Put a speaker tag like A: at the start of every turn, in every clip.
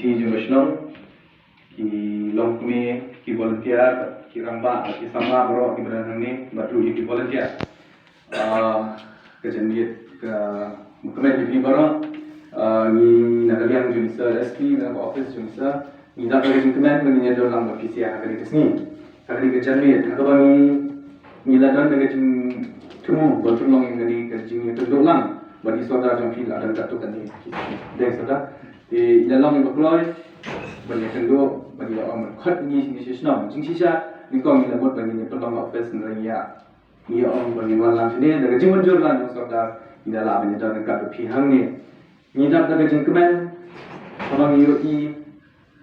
A: si Jumashnong, ki longkme, ki volunteer, ki ramba, ki sama bro, ki beranang ni, batu ki volunteer. Kejendiet ke mukmen di baro, ni nakaliang junisa SP, nak office junisa, ni nak kerja kemen, ni ada dalam office ya, kerja kesini, kerja kejendiet, nak ni ladon kerja temu, betul long yang kerja ni tu dolang, bagi saudara jom fil ada satu kan ni, deh saudara. Di dalam yang berkeluar, bagi kedua, bagi orang kat ni senang, jing sisa, ni kau ni lemot bagi ni pelang office ni ya, ni orang bagi malam sini, dah jing menjur lah saudara, di dalam ni dah dekat pihang ni dah jing kemen, orang ni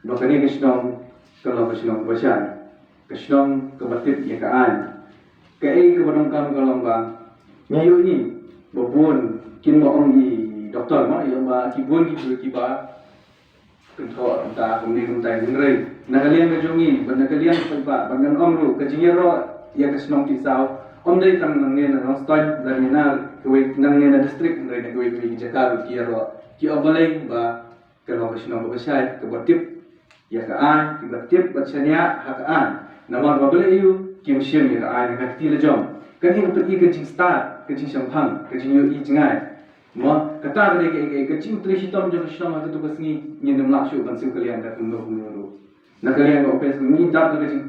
A: bahkan ni kesenang, kalau kesenang besar, kesenang kebatik ya kaan, kei keberangkam kalau bang, ni berbuan, kin orang ni doktor mah, yang bah kibun kiba contoh entah kemudian entah yang nakalian kejongi, nakalian tempat, bangan omru, kejingero, ia kesenong tisau, dari tang nangen nang stone dari nal, kue nangen distrik dari kue Jakarta, kiaro, ki obalai ba kalau kesenong besar, kebatip, ya kaan, kebatip bacanya hakaan, nama obalai itu ki musim ya kaan, kakti lejom, kan ini untuk kejing start, kejing sampang, kejing yo jengai. Ma kata mereka kecil terisi tom jauh selama itu tugas ni nyendam langsung bantu kalian dah tunggu tunggu. Nak kalian kau pes ni tak tu kecil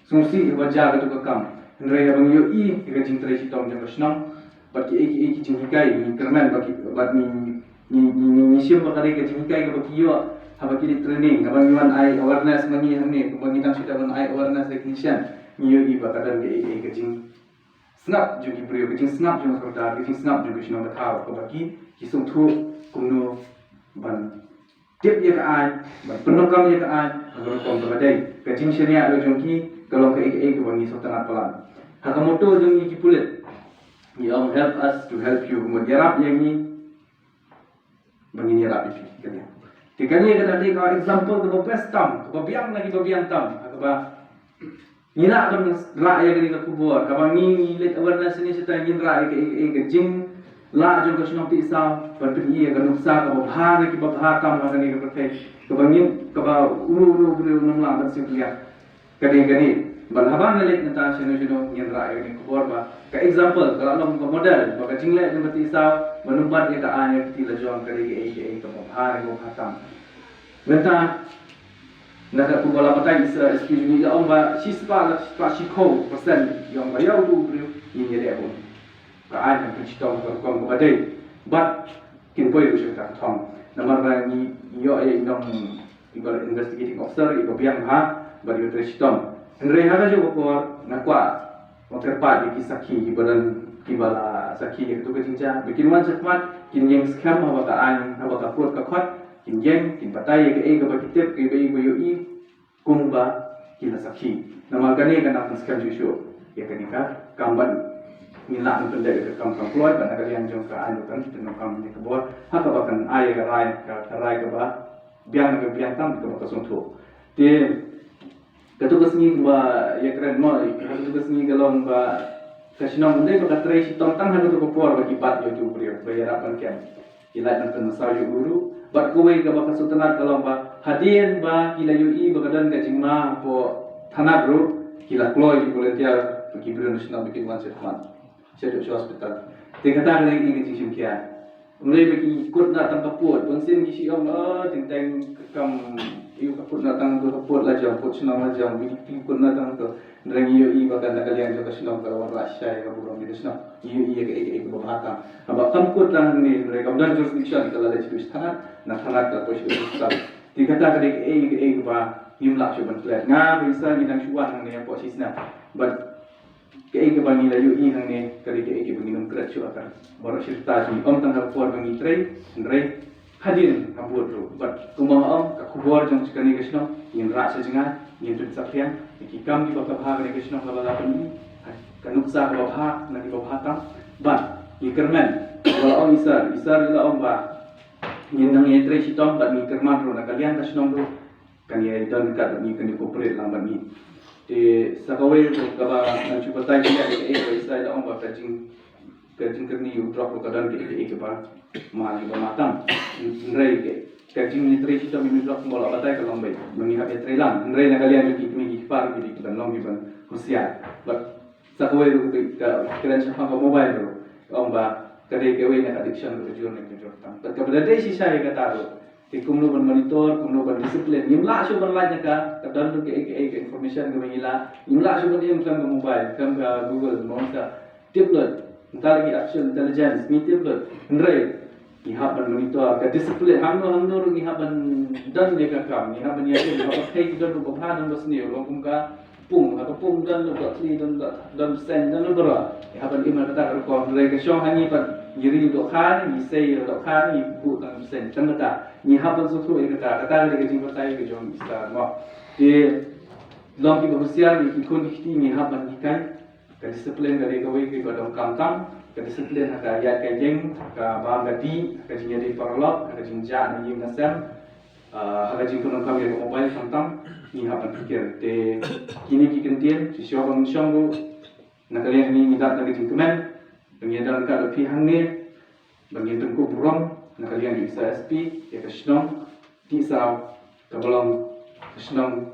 A: sungsi baca itu kam. Henry abang yo kecil terisi tom jauh selama bagi kecil hikai ni kerman bagi ni siapa kali kecil hikai bagi yo bagi di training abang yuan I awareness mani hamne bagi tang sudah abang I awareness recognition ni yo bakadan kecil snap juga beliau kecil snap juga saudara kecil snap juga senang bertahu kebaki kisung tu kuno ban tip ya kaan ban penokam ya kaan kalau kau beradai kecil senia ada jongki kalau ke kewangi saudara pelan hakamoto jongki kipulit yang help us to help you menyerap yang ni menyerap itu kalian tikanya kata dia kau example ke best tam ke biang lagi biang tam apa ni nak kan rakyat ni kubur, kalau ni let awareness ni kita ingin rakyat ke jing lah juga senang tisau, berpikir kan usah kalau bahar lagi bahar tam macam ni berfek, kalau ni kalau ulu beliau nampak bersih dia, kadi balhaban let nanti seno ingin rakyat ni kubur bah, ke example kalau orang ke model, bagi jing let ni bertisau, menumpat dia ke ane kita jual kadi ke bahar tam, bentang nak aku bola patai excuse me yang ba sispa shiko persen yang bayar tu ini dia pun kaan yang cerita kau patai but kin boy tu cerita thong nama ni yo yang ibarat investigating officer ibu biang ha bagi cerita Henry ha juga por nakwa terpat di kisaki ibaran kibala saki itu kecinca bikin wan cepat kin yang scam apa kaan apa kaput kakot kin patai ke bagi tip ke bayi yo kumba kila sakhi nama gani kana scam jusho ya kanika kamban nila untuk dari kampung keluar pada kalian jom ke anu kan kita kam di kebor haka bahkan ai rai ke ba biang tam ke bakasung tu de ketugas ni ba ya keren mo ketugas ni galong ba kasinong munde ko katray si tong tang hanu ko por bagi pat yo tu brio bayar apan kem ila tan masayu guru bat kuwe ka baka sutanat kalong ba hadian ba kila yu bakadan ka jingma po thana bro kila kloy di volunteer ki brio national bikin wan setman sedo hospital te kata ka ni ki jing kia mulai bagi ikut na tang kaput bangsin ki si om tinteng kam iu kaput na tang to kaput la jam pot senang la jam bigi ikut na tang to ndrang yu bakadan na kalian jo ka senang ka war la syai ka buram di senang yu ke bahata aba kam kut lang ni mereka dan jurisdiction kalau ada situ istana na thana ka posisi besar dikata ke ba yumla shuban flat nga bisa ni nang shuan ni posisi na but ke ba ni la yu hang ni kali ke ba ni nang krat shu akan baru cerita ni om tang por bangi trai hadir kabur ro but kumaha ka kubur jang sekali kesno yin rasa jenga yin tut sakyan ikam di baka bhag ni kesno bala ni kanuksa ka bha na di bha tam but ikerman wala om isar ila om ba yin nang etre sitom bat ni kerman ro na kalian kasnom ro kan ye dan kat ni kan cooperate lam bat ni te sakawe ka ba nang chupa tai ni ke isar ila om ba kajing kerni drop ro kadan ke ba ma ni ba matam nrai ke Kajing military kita mimidok bola batai kalau baik mengihat Thailand. Ndrai na kalian juga kami kipar gitu dan long giban Rusia. But sa kawai ka kailan siya pang mobile ro. Ba kadai kawai na addiction ro jud na kujur tang. But kabada dai si saya kata ro. Ti kumno ban monitor, kumno ban discipline. Imla siya ban lanya ka kadang ro ke information ka mangila. Imla siya ban yung kan mobile, kan Google mo sa tiplet. Entar lagi action intelligence, mi tiplet. Ndrai ihaban monitor ka disiplin hamno ihaban dan dia ka kam ihaban ya dia ka kai dan ko bhadan bas ni lo kum ka pung dan lo tri dan sen dan lo dora ihaban iman kata ko re ka shong hani pat yiri do khan ni sei do khan ni bu dan sen tamata ni haban so so kata le ka jing patai ke jong isa ma de long ki berusia ni kun ni haban ni kai ka disiplin ka de ka wei ke dong kam tam kedisiplin ada ayat kajeng ke bagadi kajeng jadi parlok kajeng jan ni nasam kajeng kunung kami ke mobile tentang ni hapan pikir te kini kikentian sisyo bang syong nakalian ni ngidat nak kajeng kemen pengidan ka lepi hangne bagi tengku burong nakalian di SP ya kasnong ti sa kabolong kasnong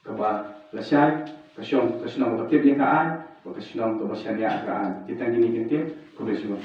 A: ke ba lasai kasnong ke tip yang kaan Wakasnong to masyanya kaan. Kita gini kintin, kuda semua.